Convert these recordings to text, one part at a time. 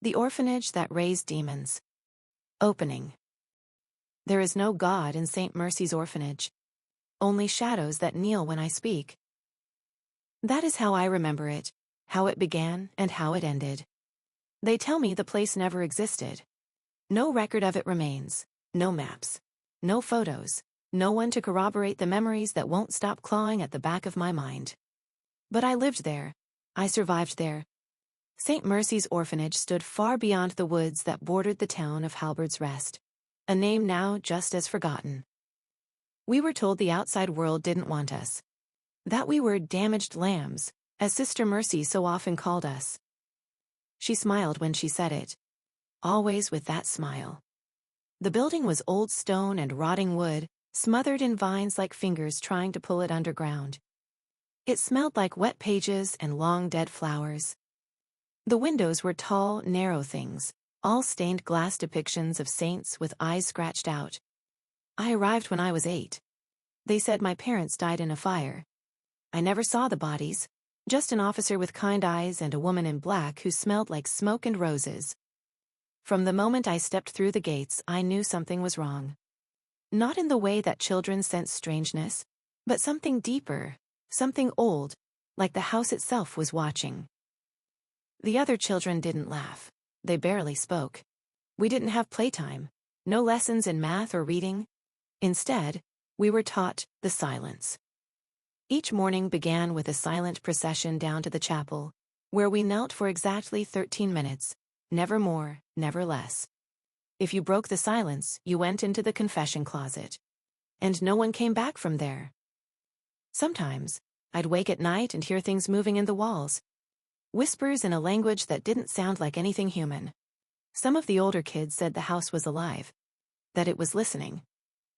The Orphanage That Raised Demons. Opening. There is no God in St. Mercy's orphanage. Only shadows that kneel when I speak. That is how I remember it, how it began and how it ended. They tell me the place never existed. No record of it remains, no maps, no photos, no one to corroborate the memories that won't stop clawing at the back of my mind. But I lived there. I survived there. St. Mercy's orphanage stood far beyond the woods that bordered the town of Halberds Rest, a name now just as forgotten. We were told the outside world didn't want us. That we were damaged lambs, as Sister Mercy so often called us. She smiled when she said it. Always with that smile. The building was old stone and rotting wood, smothered in vines like fingers trying to pull it underground. It smelled like wet pages and long dead flowers. The windows were tall, narrow things, all stained glass depictions of saints with eyes scratched out. I arrived when I was 8. They said my parents died in a fire. I never saw the bodies, just an officer with kind eyes and a woman in black who smelled like smoke and roses. From the moment I stepped through the gates, I knew something was wrong. Not in the way that children sense strangeness, but something deeper, something old, like the house itself was watching. The other children didn't laugh. They barely spoke. We didn't have playtime, no lessons in math or reading. Instead, we were taught the silence. Each morning began with a silent procession down to the chapel, where we knelt for exactly 13 minutes, never more, never less. If you broke the silence, you went into the confession closet. And no one came back from there. Sometimes, I'd wake at night and hear things moving in the walls. Whispers in a language that didn't sound like anything human. Some of the older kids said the house was alive, that it was listening,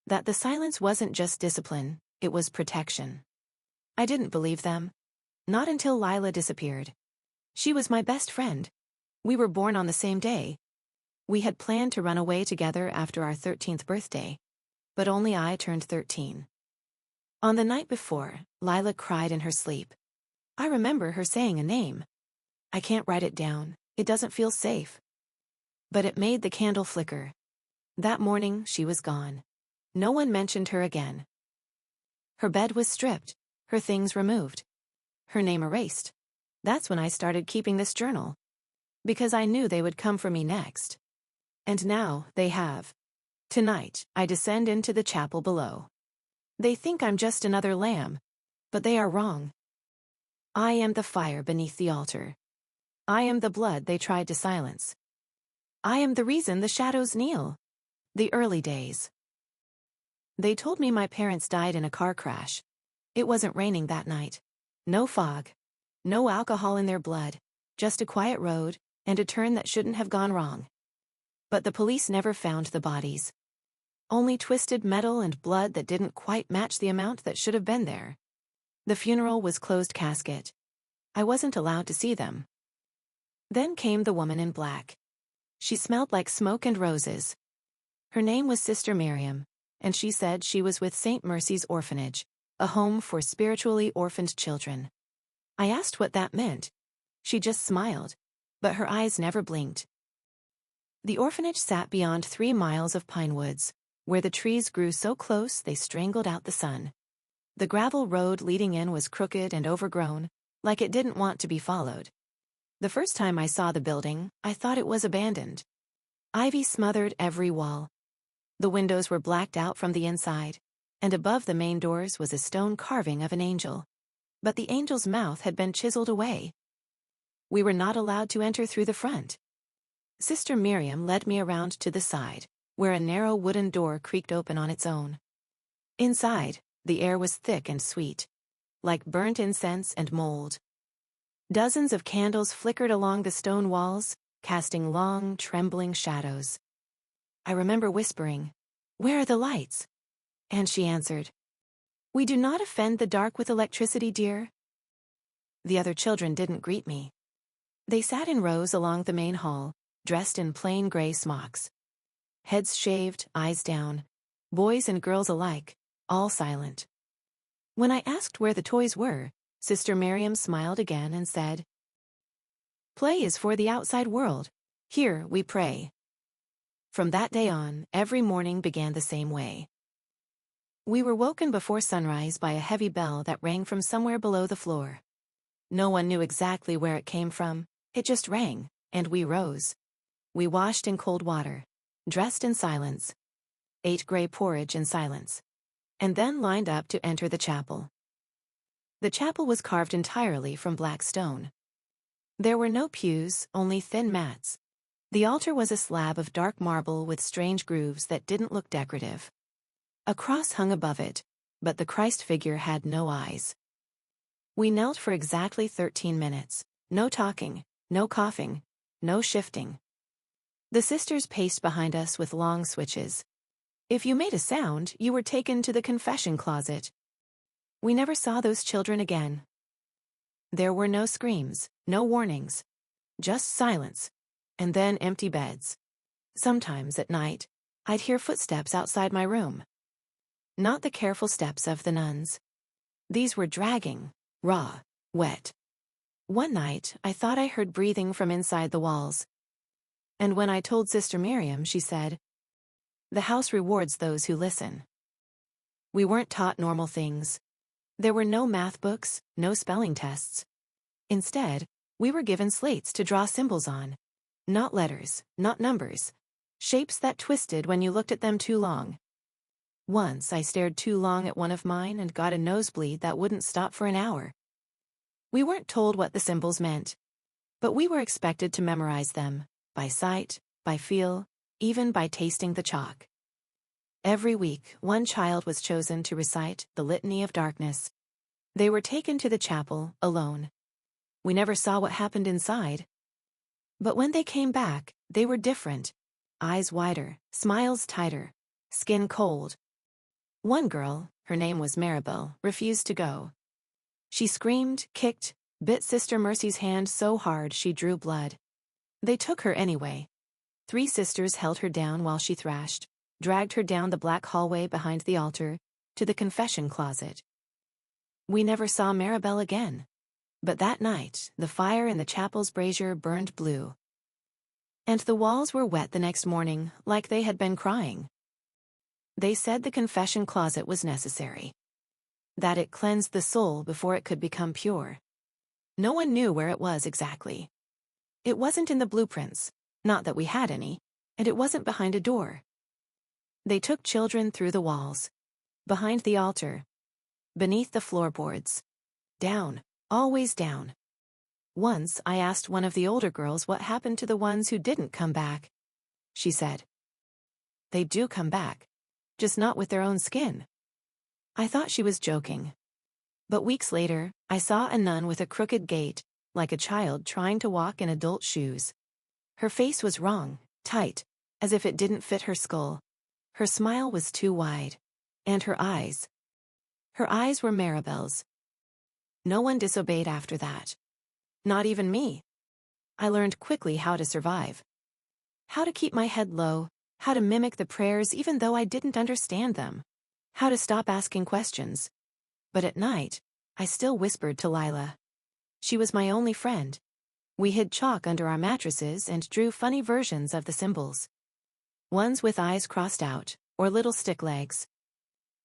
that the silence wasn't just discipline, it was protection. I didn't believe them. Not until Lila disappeared. She was my best friend. We were born on the same day. We had planned to run away together after our 13th birthday, but only I turned 13. On the night before, Lila cried in her sleep. I remember her saying a name. I can't write it down, it doesn't feel safe. But it made the candle flicker. That morning, she was gone. No one mentioned her again. Her bed was stripped, her things removed, her name erased. That's when I started keeping this journal. Because I knew they would come for me next. And now, they have. Tonight, I descend into the chapel below. They think I'm just another lamb, but they are wrong. I am the fire beneath the altar. I am the blood they tried to silence. I am the reason the shadows kneel. The early days. They told me my parents died in a car crash. It wasn't raining that night. No fog. No alcohol in their blood. Just a quiet road, and a turn that shouldn't have gone wrong. But the police never found the bodies. Only twisted metal and blood that didn't quite match the amount that should have been there. The funeral was closed casket. I wasn't allowed to see them. Then came the woman in black. She smelled like smoke and roses. Her name was Sister Miriam, and she said she was with St. Mercy's orphanage, a home for spiritually orphaned children. I asked what that meant. She just smiled, but her eyes never blinked. The orphanage sat beyond 3 miles of pine woods, where the trees grew so close they strangled out the sun. The gravel road leading in was crooked and overgrown, like it didn't want to be followed. The first time I saw the building, I thought it was abandoned. Ivy smothered every wall. The windows were blacked out from the inside, and above the main doors was a stone carving of an angel. But the angel's mouth had been chiseled away. We were not allowed to enter through the front. Sister Miriam led me around to the side, where a narrow wooden door creaked open on its own. Inside, the air was thick and sweet, like burnt incense and mold. Dozens of candles flickered along the stone walls, casting long, trembling shadows. I remember whispering, "Where are the lights?" And she answered, "We do not offend the dark with electricity, dear." The other children didn't greet me. They sat in rows along the main hall, dressed in plain gray smocks. Heads shaved, eyes down, boys and girls alike, all silent. When I asked where the toys were, Sister Miriam smiled again and said, "Play is for the outside world. Here we pray. From that day on, every morning began the same way. We were woken before sunrise by a heavy bell that rang from somewhere below the floor. No one knew exactly where it came from, it just rang, and we rose. We washed in cold water, dressed in silence, ate gray porridge in silence, and then lined up to enter the chapel. The chapel was carved entirely from black stone. There were no pews, only thin mats. The altar was a slab of dark marble with strange grooves that didn't look decorative. A cross hung above it, but the Christ figure had no eyes. We knelt for exactly 13 minutes. No talking, no coughing, no shifting. The sisters paced behind us with long switches. If you made a sound, you were taken to the confession closet. We never saw those children again. There were no screams, no warnings, just silence, and then empty beds. Sometimes at night, I'd hear footsteps outside my room. Not the careful steps of the nuns. These were dragging, raw, wet. One night, I thought I heard breathing from inside the walls. And when I told Sister Miriam, she said, "The house rewards those who listen." We weren't taught normal things. There were no math books, no spelling tests. Instead, we were given slates to draw symbols on. Not letters, not numbers. Shapes that twisted when you looked at them too long. Once I stared too long at one of mine and got a nosebleed that wouldn't stop for an hour. We weren't told what the symbols meant, but we were expected to memorize them, by sight, by feel, even by tasting the chalk. Every week, one child was chosen to recite the Litany of Darkness. They were taken to the chapel, alone. We never saw what happened inside. But when they came back, they were different. Eyes wider, smiles tighter, skin cold. One girl, her name was Maribel, refused to go. She screamed, kicked, bit Sister Mercy's hand so hard she drew blood. They took her anyway. 3 sisters held her down while she thrashed, dragged her down the black hallway behind the altar, to the confession closet. We never saw Maribel again. But that night, the fire in the chapel's brazier burned blue. And the walls were wet the next morning, like they had been crying. They said the confession closet was necessary. That it cleansed the soul before it could become pure. No one knew where it was exactly. It wasn't in the blueprints, not that we had any, and it wasn't behind a door. They took children through the walls, behind the altar, beneath the floorboards, down, always down. Once I asked one of the older girls what happened to the ones who didn't come back. She said, "They do come back, just not with their own skin." I thought she was joking. But weeks later, I saw a nun with a crooked gait, like a child trying to walk in adult shoes. Her face was wrong, tight, as if it didn't fit her skull. Her smile was too wide. And her eyes. Her eyes were Maribel's. No one disobeyed after that. Not even me. I learned quickly how to survive. How to keep my head low, how to mimic the prayers even though I didn't understand them. How to stop asking questions. But at night, I still whispered to Lila. She was my only friend. We hid chalk under our mattresses and drew funny versions of the symbols. Ones with eyes crossed out, or little stick legs.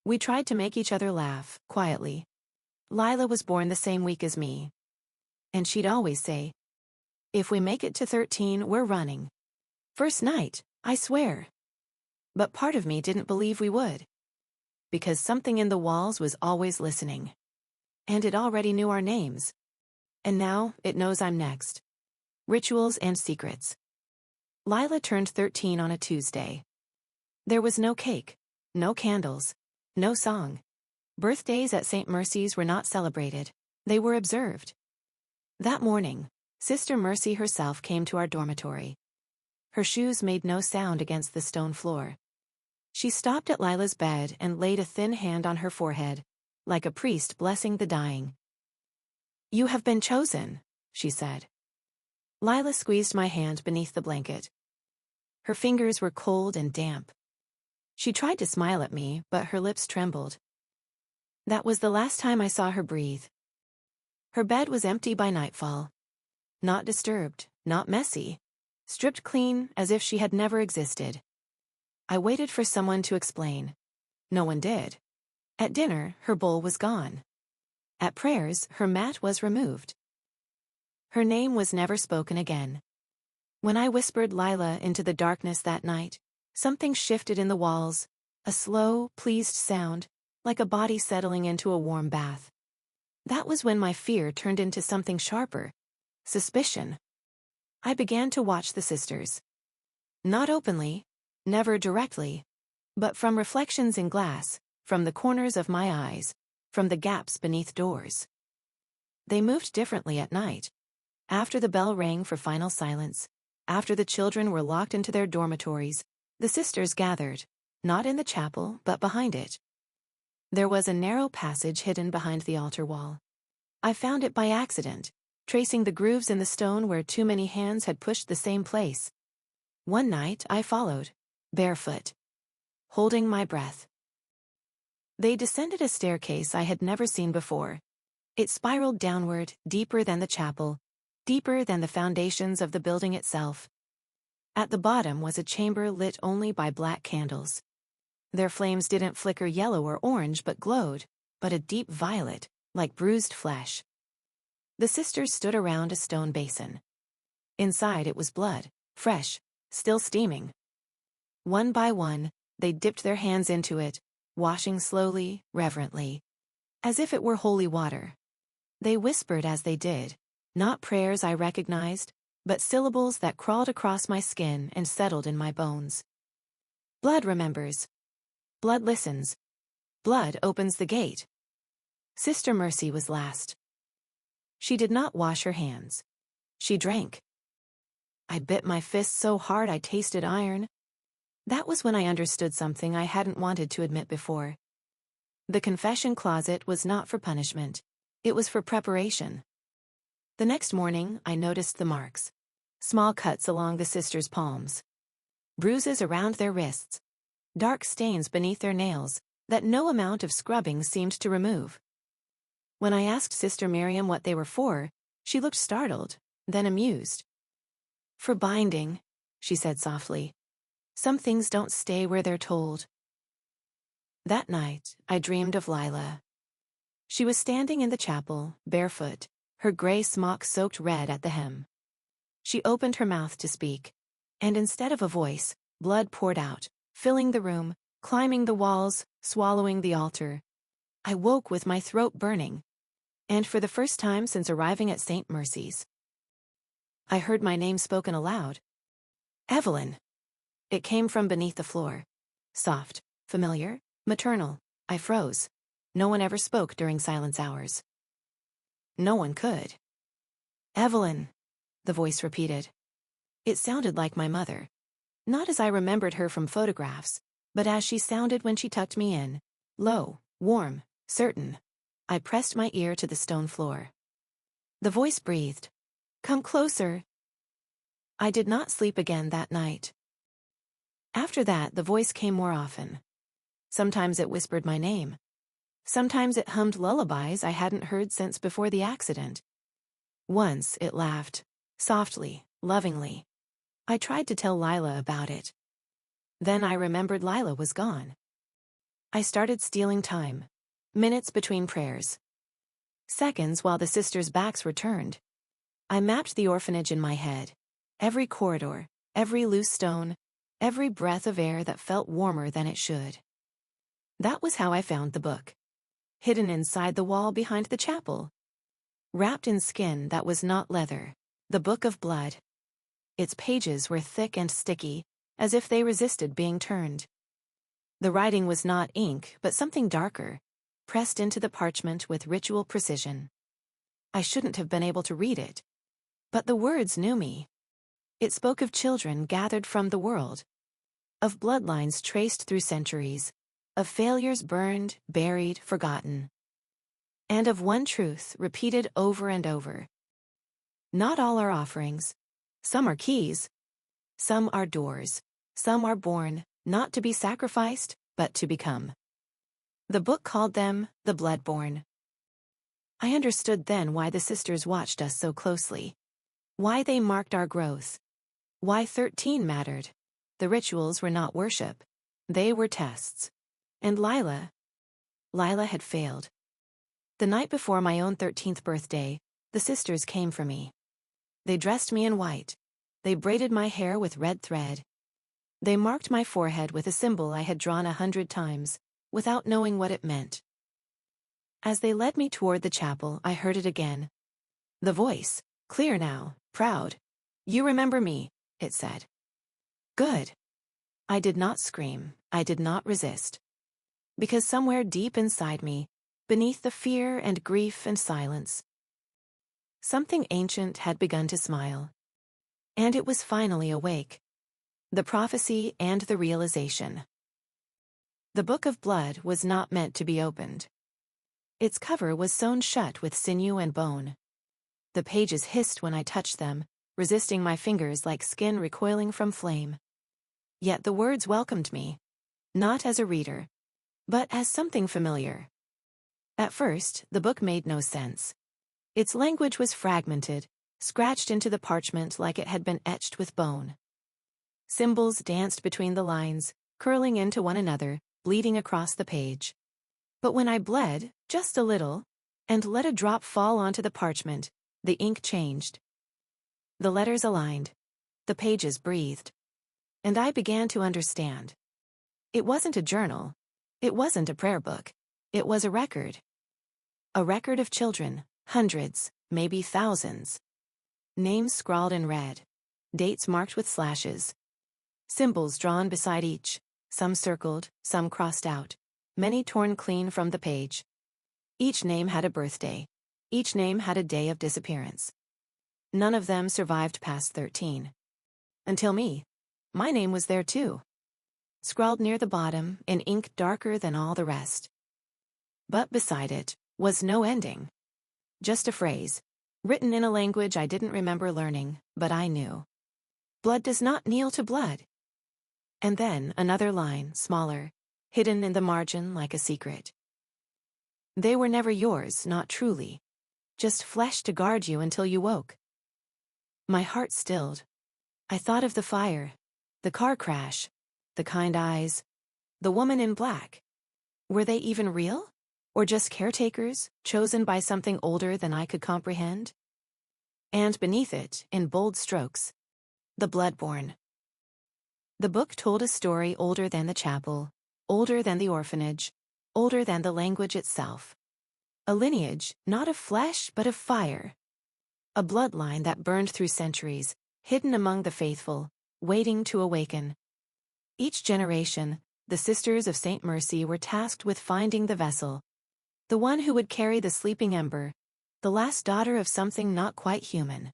We tried to make each other laugh, quietly. Lila was born the same week as me. And she'd always say, "If we make it to 13, we're running." First night, I swear. But part of me didn't believe we would. Because something in the walls was always listening. And it already knew our names. And now, it knows I'm next. Rituals and secrets. Lila turned 13 on a Tuesday. There was no cake, no candles, no song. Birthdays at St. Mercy's were not celebrated. They were observed. That morning, Sister Mercy herself came to our dormitory. Her shoes made no sound against the stone floor. She stopped at Lila's bed and laid a thin hand on her forehead, like a priest blessing the dying. "You have been chosen," she said. Lila squeezed my hand beneath the blanket. Her fingers were cold and damp. She tried to smile at me, but her lips trembled. That was the last time I saw her breathe. Her bed was empty by nightfall. Not disturbed, not messy. stripped clean as if she had never existed. I waited for someone to explain. No one did. At dinner, her bowl was gone. At prayers, her mat was removed. Her name was never spoken again. When I whispered Lila into the darkness that night, something shifted in the walls, a slow, pleased sound, like a body settling into a warm bath. That was when my fear turned into something sharper. Suspicion. I began to watch the sisters. Not openly, never directly, but from reflections in glass, from the corners of my eyes, from the gaps beneath doors. They moved differently at night. After the bell rang for final silence, after the children were locked into their dormitories, the sisters gathered, not in the chapel but behind it. There was a narrow passage hidden behind the altar wall. I found it by accident, tracing the grooves in the stone where too many hands had pushed the same place. One night I followed, barefoot, holding my breath. They descended a staircase I had never seen before. It spiraled downward, deeper than the chapel, deeper than the foundations of the building itself. At the bottom was a chamber lit only by black candles. Their flames didn't flicker yellow or orange but glowed, but a deep violet, like bruised flesh. The sisters stood around a stone basin. Inside it was blood, fresh, still steaming. One by one, they dipped their hands into it, washing slowly, reverently, as if it were holy water. They whispered as they did, not prayers I recognized, but syllables that crawled across my skin and settled in my bones. Blood remembers. Blood listens. Blood opens the gate. Sister Mercy was last. She did not wash her hands. She drank. I bit my fist so hard I tasted iron. That was when I understood something I hadn't wanted to admit before. The confession closet was not for punishment. It was for preparation. The next morning, I noticed the marks. Small cuts along the sisters' palms. Bruises around their wrists. Dark stains beneath their nails that no amount of scrubbing seemed to remove. When I asked Sister Miriam what they were for, she looked startled, then amused. For binding, she said softly. Some things don't stay where they're told. That night, I dreamed of Lila. She was standing in the chapel, barefoot, her gray smock soaked red at the hem. She opened her mouth to speak, and instead of a voice, blood poured out, filling the room, climbing the walls, swallowing the altar. I woke with my throat burning, and for the first time since arriving at St. Mercy's, I heard my name spoken aloud. Evelyn. It came from beneath the floor. Soft, familiar, maternal. I froze. No one ever spoke during silence hours. No one could. Evelyn, the voice repeated. It sounded like my mother. Not as I remembered her from photographs, but as she sounded when she tucked me in. Low, warm, certain. I pressed my ear to the stone floor. The voice breathed. Come closer. I did not sleep again that night. After that, the voice came more often. Sometimes it whispered my name. Sometimes it hummed lullabies I hadn't heard since before the accident. Once it laughed, softly, lovingly. I tried to tell Lila about it. Then I remembered Lila was gone. I started stealing time. Minutes between prayers. Seconds while the sisters' backs were turned. I mapped the orphanage in my head. Every corridor, every loose stone, every breath of air that felt warmer than it should. That was how I found the book. Hidden inside the wall behind the chapel. Wrapped in skin that was not leather. The Book of Blood. Its pages were thick and sticky, as if they resisted being turned. The writing was not ink, but something darker, pressed into the parchment with ritual precision. I shouldn't have been able to read it. But the words knew me. It spoke of children gathered from the world. Of bloodlines traced through centuries. Of failures burned, buried, forgotten. And of one truth repeated over and over. Not all are offerings. Some are keys. Some are doors. Some are born, not to be sacrificed, but to become. The book called them the Bloodborn. I understood then why the sisters watched us so closely. Why they marked our growth. Why 13 mattered. The rituals were not worship. They were tests. And Lila had failed. The night before my own 13th birthday, the sisters came for me. They dressed me in white. They braided my hair with red thread. They marked my forehead with a symbol I had drawn 100 times, without knowing what it meant. As they led me toward the chapel, I heard it again. The voice, clear now, proud. You remember me, it said. Good. I did not scream. I did not resist. Because somewhere deep inside me, beneath the fear and grief and silence, something ancient had begun to smile. And it was finally awake. The prophecy and the realization. The book of blood was not meant to be opened. Its cover was sewn shut with sinew and bone. The pages hissed when I touched them, resisting my fingers like skin recoiling from flame. Yet the words welcomed me, not as a reader, but as something familiar. At first, the book made no sense. Its language was fragmented, scratched into the parchment like it had been etched with bone. Symbols danced between the lines, curling into one another, bleeding across the page. But when I bled, just a little, and let a drop fall onto the parchment, the ink changed. The letters aligned. The pages breathed. And I began to understand. It wasn't a journal. It wasn't a prayer book. It was a record. A record of children, hundreds, maybe thousands. Names scrawled in red. Dates marked with slashes. Symbols drawn beside each, some circled, some crossed out, many torn clean from the page. Each name had a birthday. Each name had a day of disappearance. None of them survived past 13. Until me. My name was there too. Scrawled near the bottom in ink darker than all the rest. But beside it was no ending. Just a phrase, written in a language I didn't remember learning, but I knew. Blood does not kneel to blood. And then another line, smaller, hidden in the margin like a secret. They were never yours, not truly. Just flesh to guard you until you woke. My heart stilled. I thought of the fire, the car crash, the kind eyes, the woman in black. Were they even real? Or just caretakers, chosen by something older than I could comprehend? And beneath it, in bold strokes, the bloodborne. The book told a story older than the chapel, older than the orphanage, older than the language itself. A lineage, not of flesh, but of fire. A bloodline that burned through centuries, hidden among the faithful, waiting to awaken. Each generation, the Sisters of St. Mercy were tasked with finding the vessel, the one who would carry the sleeping ember, the last daughter of something not quite human.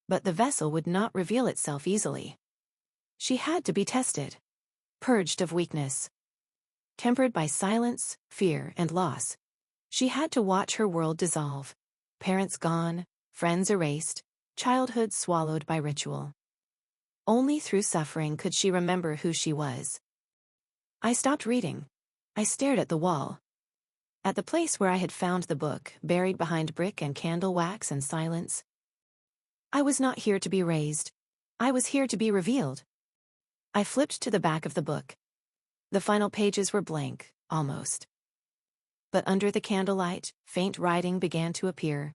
But the vessel would not reveal itself easily. She had to be tested, purged of weakness. Tempered by silence, fear, and loss, she had to watch her world dissolve, parents gone, friends erased, childhood swallowed by ritual. Only through suffering could she remember who she was. I stopped reading. I stared at the wall. At the place where I had found the book, buried behind brick and candle wax and silence. I was not here to be raised. I was here to be revealed. I flipped to the back of the book. The final pages were blank, almost. But under the candlelight, faint writing began to appear,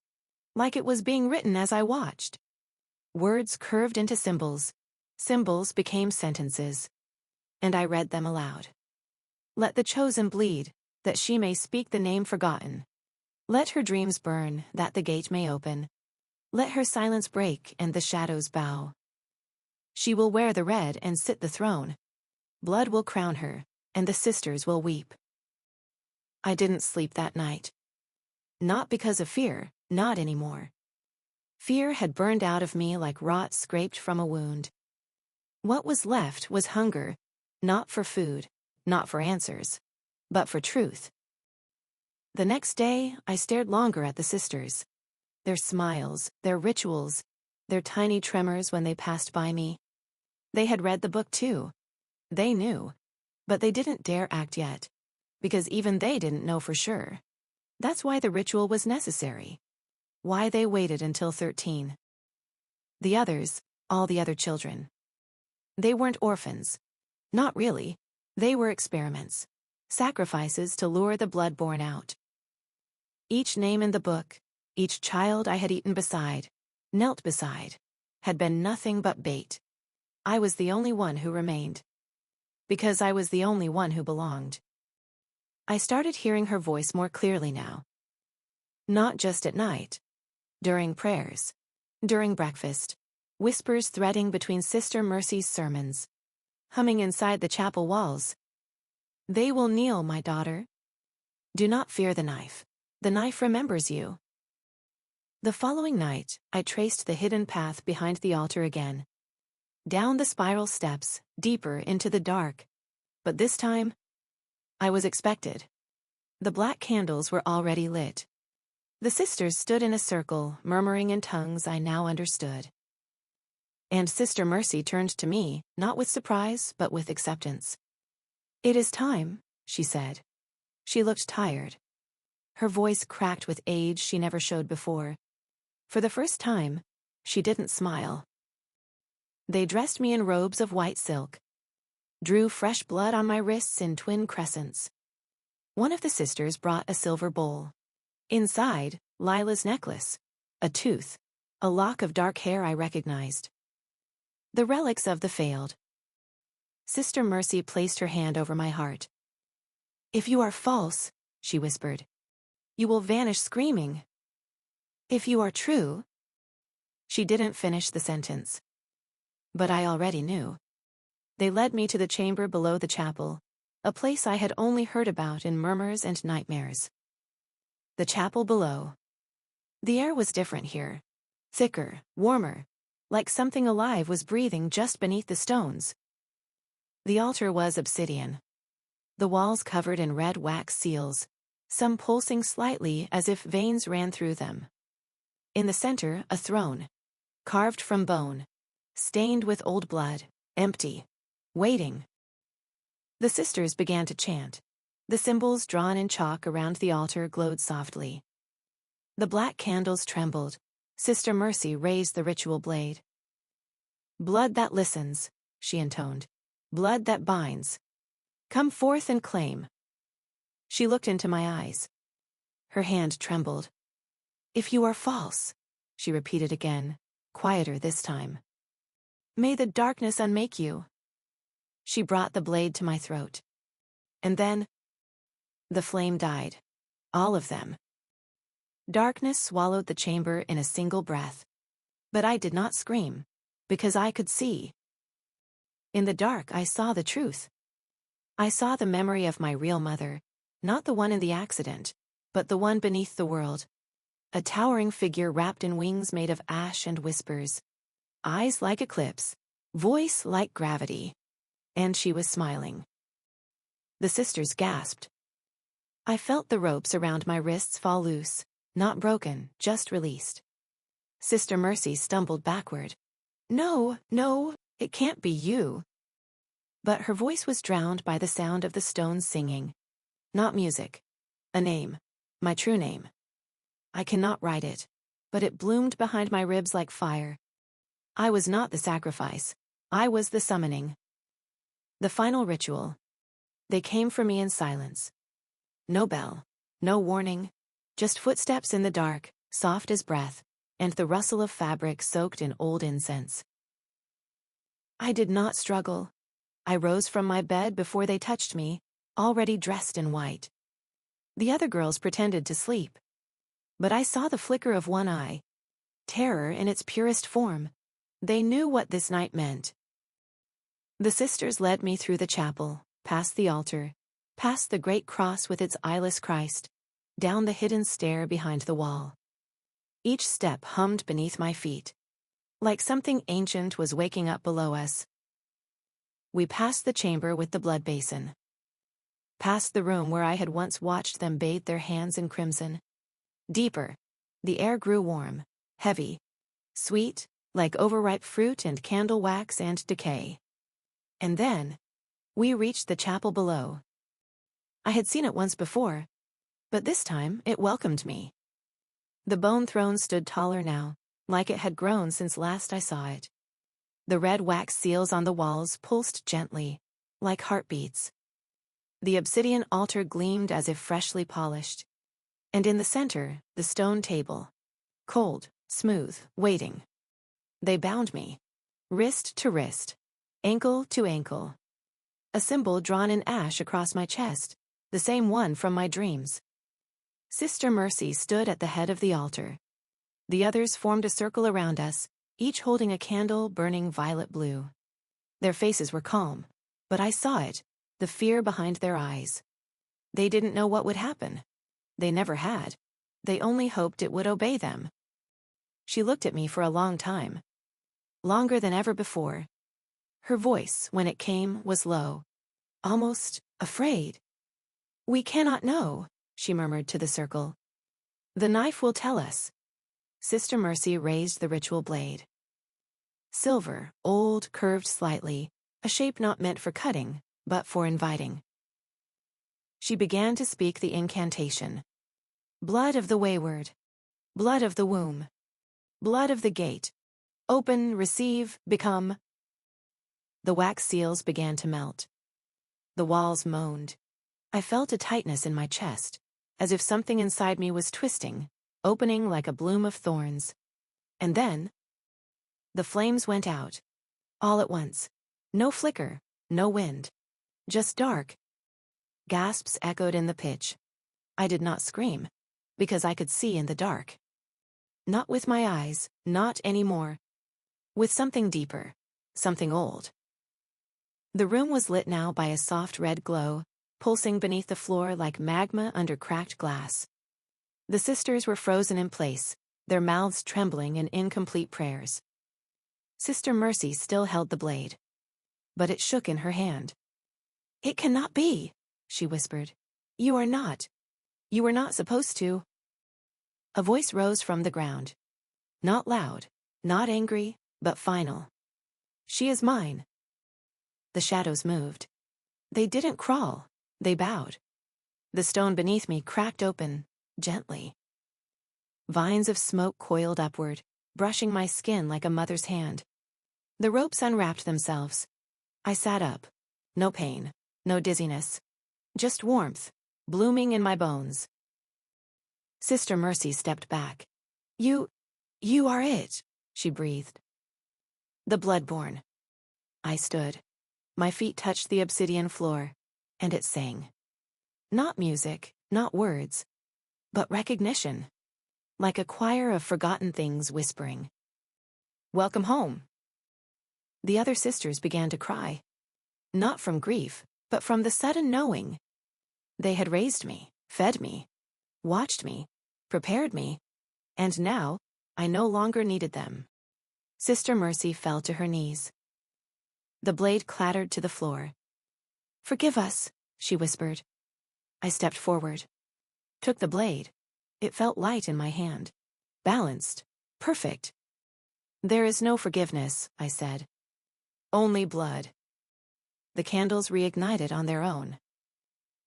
like it was being written as I watched. Words curved into symbols. Symbols became sentences. And I read them aloud. Let the chosen bleed, that she may speak the name forgotten. Let her dreams burn, that the gate may open. Let her silence break and the shadows bow. She will wear the red and sit the throne. Blood will crown her, and the sisters will weep. I didn't sleep that night. Not because of fear, not anymore. Fear had burned out of me like rot scraped from a wound. What was left was hunger, not for food, not for answers, but for truth. The next day, I stared longer at the sisters. Their smiles, their rituals, their tiny tremors when they passed by me. They had read the book too. They knew. But they didn't dare act yet. Because even they didn't know for sure. That's why the ritual was necessary. Why they waited until 13. The others, all the other children. They weren't orphans. Not really. They were experiments. Sacrifices to lure the bloodborne out. Each name in the book, each child I had eaten beside, knelt beside, had been nothing but bait. I was the only one who remained. Because I was the only one who belonged. I started hearing her voice more clearly now. Not just at night. During prayers. During breakfast. Whispers threading between Sister Mercy's sermons. Humming inside the chapel walls. They will kneel, my daughter. Do not fear the knife. The knife remembers you. The following night, I traced the hidden path behind the altar again. Down the spiral steps, deeper into the dark. But this time, I was expected. The black candles were already lit. The sisters stood in a circle, murmuring in tongues I now understood. And Sister Mercy turned to me, not with surprise, but with acceptance. It is time, she said. She looked tired. Her voice cracked with age she never showed before. For the first time, she didn't smile. They dressed me in robes of white silk. Drew fresh blood on my wrists in twin crescents. One of the sisters brought a silver bowl. Inside, Lila's necklace. A tooth. A lock of dark hair I recognized. The relics of the failed. Sister Mercy placed her hand over my heart. If you are false, she whispered, you will vanish screaming. If you are true. She didn't finish the sentence. But I already knew. They led me to the chamber below the chapel, a place I had only heard about in murmurs and nightmares. The chapel below. The air was different here. Thicker, warmer, like something alive was breathing just beneath the stones. The altar was obsidian. The walls covered in red wax seals, some pulsing slightly as if veins ran through them. In the center, a throne, carved from bone, stained with old blood, empty, waiting. The sisters began to chant. The symbols drawn in chalk around the altar glowed softly. The black candles trembled. Sister Mercy raised the ritual blade. Blood that listens, she intoned. Blood that binds. Come forth and claim. She looked into my eyes. Her hand trembled. If you are false, she repeated again, quieter this time. May the darkness unmake you. She brought the blade to my throat. And then, the flame died. All of them. Darkness swallowed the chamber in a single breath. But I did not scream, because I could see. In the dark I saw the truth. I saw the memory of my real mother, not the one in the accident, but the one beneath the world. A towering figure wrapped in wings made of ash and whispers. Eyes like eclipse, voice like gravity. And she was smiling. The sisters gasped. I felt the ropes around my wrists fall loose, not broken, just released. Sister Mercy stumbled backward. No, no, it can't be you. But her voice was drowned by the sound of the stones singing. Not music. A name. My true name. I cannot write it, but it bloomed behind my ribs like fire. I was not the sacrifice. I was the summoning. The final ritual. They came for me in silence. No bell, no warning, just footsteps in the dark, soft as breath, and the rustle of fabric soaked in old incense. I did not struggle. I rose from my bed before they touched me, already dressed in white. The other girls pretended to sleep. But I saw the flicker of one eye. Terror in its purest form. They knew what this night meant. The sisters led me through the chapel, past the altar, past the great cross with its eyeless Christ, down the hidden stair behind the wall. Each step hummed beneath my feet, like something ancient was waking up below us. We passed the chamber with the blood basin. Past the room where I had once watched them bathe their hands in crimson. Deeper. The air grew warm, heavy, sweet, like overripe fruit and candle wax and decay. And then, we reached the chapel below. I had seen it once before, but this time it welcomed me. The bone throne stood taller now, like it had grown since last I saw it. The red wax seals on the walls pulsed gently, like heartbeats. The obsidian altar gleamed as if freshly polished. And in the center, the stone table. Cold, smooth, waiting. They bound me. Wrist to wrist. Ankle to ankle. A symbol drawn in ash across my chest, the same one from my dreams. Sister Mercy stood at the head of the altar. The others formed a circle around us, each holding a candle burning violet blue. Their faces were calm, but I saw it, the fear behind their eyes. They didn't know what would happen. They never had. They only hoped it would obey them. She looked at me for a long time. Longer than ever before. Her voice, when it came, was low. Almost afraid. "We cannot know," she murmured to the circle. "The knife will tell us." Sister Mercy raised the ritual blade. Silver, old, curved slightly, a shape not meant for cutting, but for inviting. She began to speak the incantation. Blood of the wayward. Blood of the womb. Blood of the gate. Open, receive, become. The wax seals began to melt. The walls moaned. I felt a tightness in my chest, as if something inside me was twisting, opening like a bloom of thorns. And then, the flames went out. All at once. No flicker, no wind. Just dark. Gasps echoed in the pitch. I did not scream, because I could see in the dark. Not with my eyes, not anymore. With something deeper, something old. The room was lit now by a soft red glow, pulsing beneath the floor like magma under cracked glass. The sisters were frozen in place, their mouths trembling in incomplete prayers. Sister Mercy still held the blade. But it shook in her hand. "It cannot be," she whispered. "You are not. You were not supposed to." A voice rose from the ground. Not loud, not angry, but final. "She is mine." The shadows moved. They didn't crawl, they bowed. The stone beneath me cracked open, gently. Vines of smoke coiled upward, brushing my skin like a mother's hand. The ropes unwrapped themselves. I sat up. No pain, no dizziness. Just warmth, blooming in my bones. Sister Mercy stepped back. You are it," she breathed. "The bloodborn." I stood. My feet touched the obsidian floor, and it sang. Not music, not words, but recognition. Like a choir of forgotten things whispering. "Welcome home." The other sisters began to cry. Not from grief, but from the sudden knowing. They had raised me, fed me, watched me, prepared me, and now I no longer needed them. Sister Mercy fell to her knees. The blade clattered to the floor. "Forgive us," she whispered. I stepped forward. Took the blade. It felt light in my hand. Balanced. Perfect. "There is no forgiveness," I said. "Only blood." The candles reignited on their own.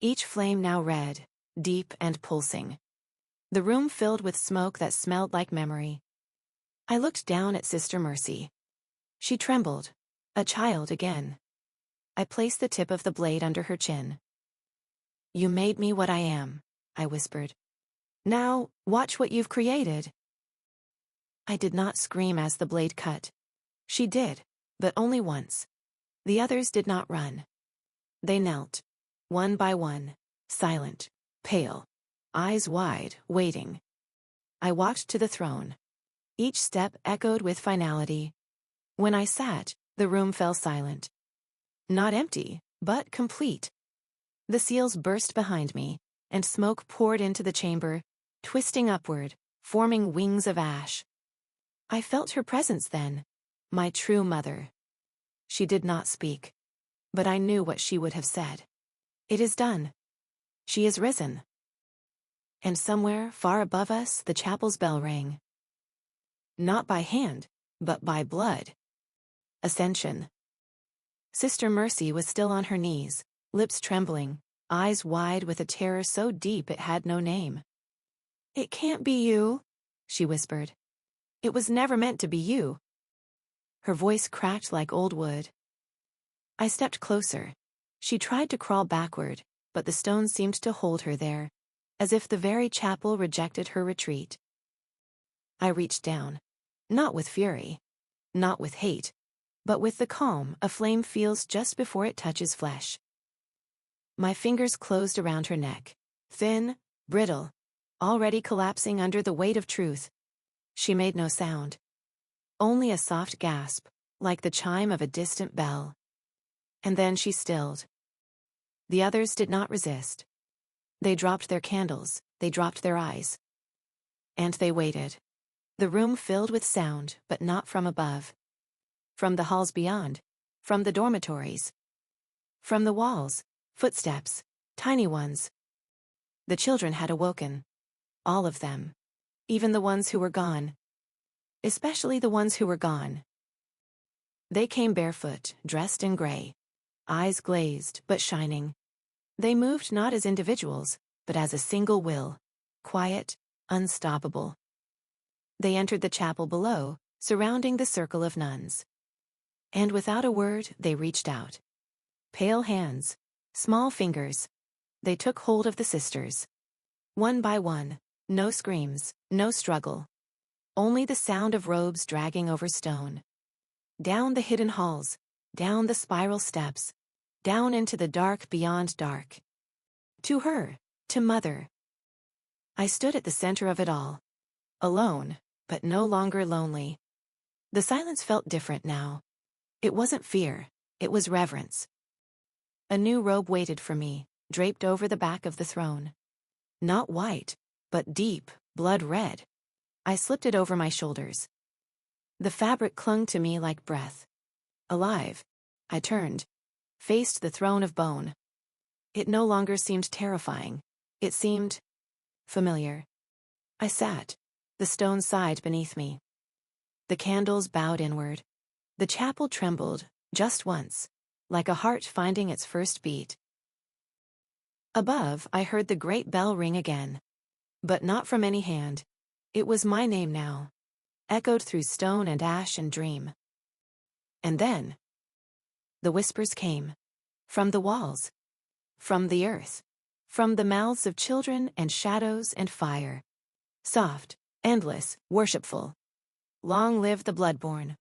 Each flame now red, deep and pulsing. The room filled with smoke that smelled like memory. I looked down at Sister Mercy. She trembled, a child again. I placed the tip of the blade under her chin. "You made me what I am," I whispered. "Now, watch what you've created." I did not scream as the blade cut. She did, but only once. The others did not run. They knelt, one by one, silent, pale, eyes wide, waiting. I walked to the throne. Each step echoed with finality. When I sat, the room fell silent. Not empty, but complete. The seals burst behind me, and smoke poured into the chamber, twisting upward, forming wings of ash. I felt her presence then, my true mother. She did not speak, but I knew what she would have said. "It is done. She is risen." And somewhere far above us the chapel's bell rang. Not by hand, but by blood. Ascension. Sister Mercy was still on her knees, lips trembling, eyes wide with a terror so deep it had no name. "It can't be you," she whispered. "It was never meant to be you." Her voice cracked like old wood. I stepped closer. She tried to crawl backward, but the stone seemed to hold her there, as if the very chapel rejected her retreat. I reached down. Not with fury. Not with hate. But with the calm a flame feels just before it touches flesh. My fingers closed around her neck. Thin, brittle, already collapsing under the weight of truth. She made no sound. Only a soft gasp, like the chime of a distant bell. And then she stilled. The others did not resist. They dropped their candles, they dropped their eyes. And they waited. The room filled with sound, but not from above. From the halls beyond. From the dormitories. From the walls, footsteps, tiny ones. The children had awoken. All of them. Even the ones who were gone. Especially the ones who were gone. They came barefoot, dressed in gray. Eyes glazed, but shining. They moved not as individuals, but as a single will. Quiet, unstoppable. They entered the chapel below, surrounding the circle of nuns. And without a word, they reached out. Pale hands, small fingers. They took hold of the sisters. One by one, no screams, no struggle. Only the sound of robes dragging over stone. Down the hidden halls, down the spiral steps, down into the dark beyond dark. To her, to Mother. I stood at the center of it all. Alone, but no longer lonely. The silence felt different now. It wasn't fear, it was reverence. A new robe waited for me, draped over the back of the throne. Not white, but deep, blood red. I slipped it over my shoulders. The fabric clung to me like breath. Alive, I turned, faced the throne of bone. It no longer seemed terrifying. It seemed familiar. I sat. The stone sighed beneath me. The candles bowed inward. The chapel trembled, just once, like a heart finding its first beat. Above, I heard the great bell ring again. But not from any hand. It was my name now, echoed through stone and ash and dream. And then, the whispers came. From the walls. From the earth. From the mouths of children and shadows and fire. Soft, endless, worshipful. Long live the bloodborne.